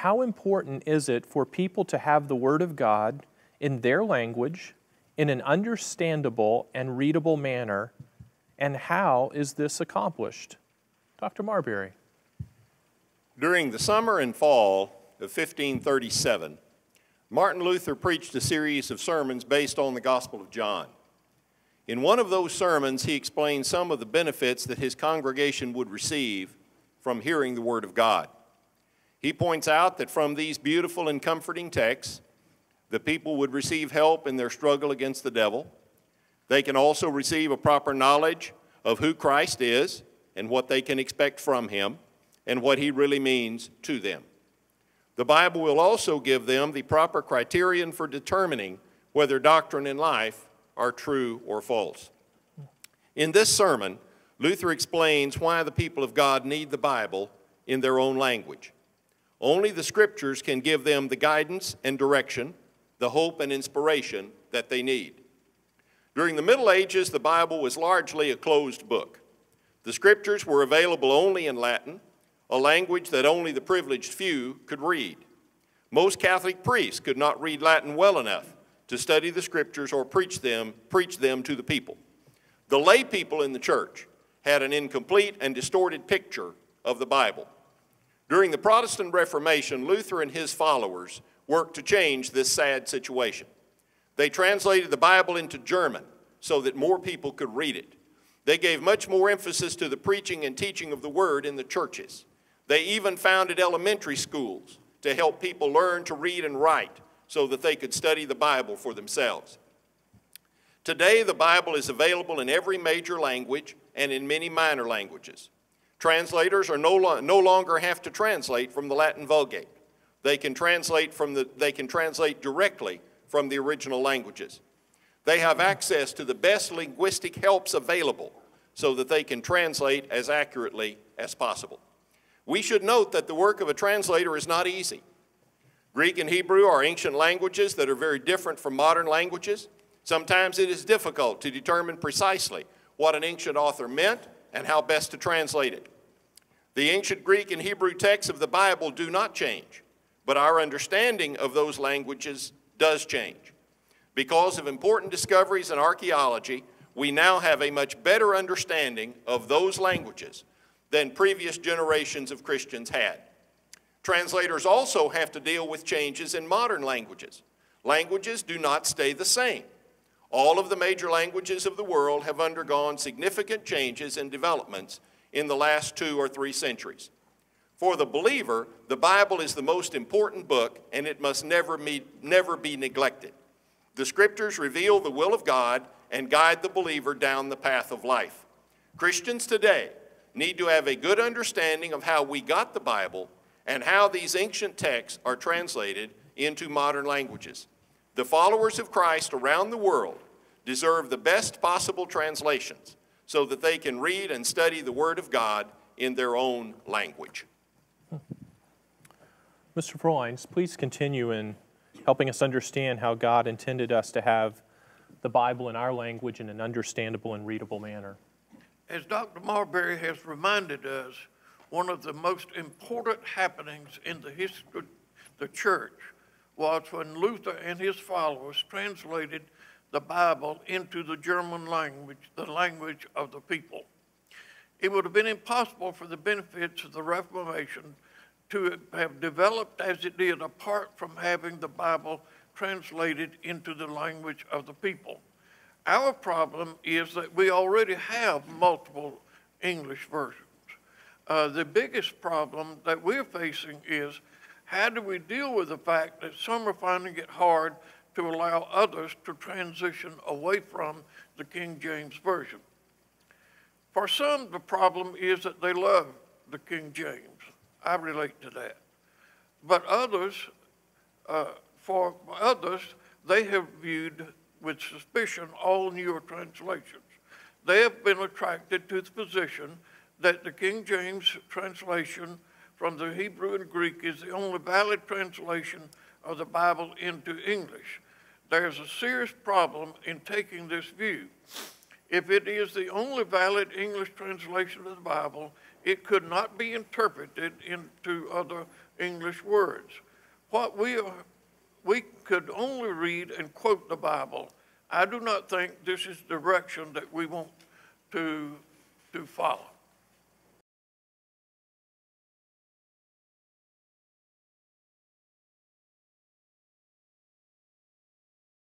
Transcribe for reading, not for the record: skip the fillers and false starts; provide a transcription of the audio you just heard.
how important is it for people to have the Word of God in their language, in an understandable and readable manner, and how is this accomplished? Dr. Marbury. During the summer and fall of 1537, Martin Luther preached a series of sermons based on the Gospel of John. In one of those sermons, he explained some of the benefits that his congregation would receive from hearing the Word of God. He points out that from these beautiful and comforting texts, the people would receive help in their struggle against the devil. They can also receive a proper knowledge of who Christ is and what they can expect from him and what he really means to them. The Bible will also give them the proper criterion for determining whether doctrine and life are true or false. In this sermon, Luther explains why the people of God need the Bible in their own language. Only the Scriptures can give them the guidance and direction, the hope and inspiration that they need. During the Middle Ages, the Bible was largely a closed book. The Scriptures were available only in Latin, a language that only the privileged few could read. Most Catholic priests could not read Latin well enough to study the Scriptures or preach them to the people. The lay people in the church had an incomplete and distorted picture of the Bible. During the Protestant Reformation, Luther and his followers worked to change this sad situation. They translated the Bible into German so that more people could read it. They gave much more emphasis to the preaching and teaching of the Word in the churches. They even founded elementary schools to help people learn to read and write so that they could study the Bible for themselves. Today, the Bible is available in every major language and in many minor languages. Translators are no longer have to translate from the Latin Vulgate. They can translate directly from the original languages. They have access to the best linguistic helps available so that they can translate as accurately as possible. We should note that the work of a translator is not easy. Greek and Hebrew are ancient languages that are very different from modern languages. Sometimes it is difficult to determine precisely what an ancient author meant and how best to translate it. The ancient Greek and Hebrew texts of the Bible do not change, but our understanding of those languages does change. Because of important discoveries in archaeology, we now have a much better understanding of those languages than previous generations of Christians had. Translators also have to deal with changes in modern languages. Languages do not stay the same. All of the major languages of the world have undergone significant changes and developments in the last 2 or 3 centuries. For the believer, the Bible is the most important book, and it must never be neglected. The Scriptures reveal the will of God and guide the believer down the path of life. Christians today need to have a good understanding of how we got the Bible and how these ancient texts are translated into modern languages. The followers of Christ around the world deserve the best possible translations so that they can read and study the Word of God in their own language. Mr. Frohleins, please continue in helping us understand how God intended us to have the Bible in our language in an understandable and readable manner. As Dr. Marbury has reminded us, one of the most important happenings in the history of the church was when Luther and his followers translated the Bible into the German language, the language of the people. It would have been impossible for the benefits of the Reformation to have developed as it did apart from having the Bible translated into the language of the people. Our problem is that we already have multiple English versions. The biggest problem that we're facing is how do we deal with the fact that some are finding it hard to allow others to transition away from the King James Version. For some, the problem is that they love the King James. I relate to that. But others, for others, they have viewed with suspicion all newer translations. They have been attracted to the position that the King James translation from the Hebrew and Greek is the only valid translation of the Bible into English. There's a serious problem in taking this view. If it is the only valid English translation of the Bible, it could not be interpreted into other English words. We could only read and quote the Bible. I do not think this is the direction that we want to follow.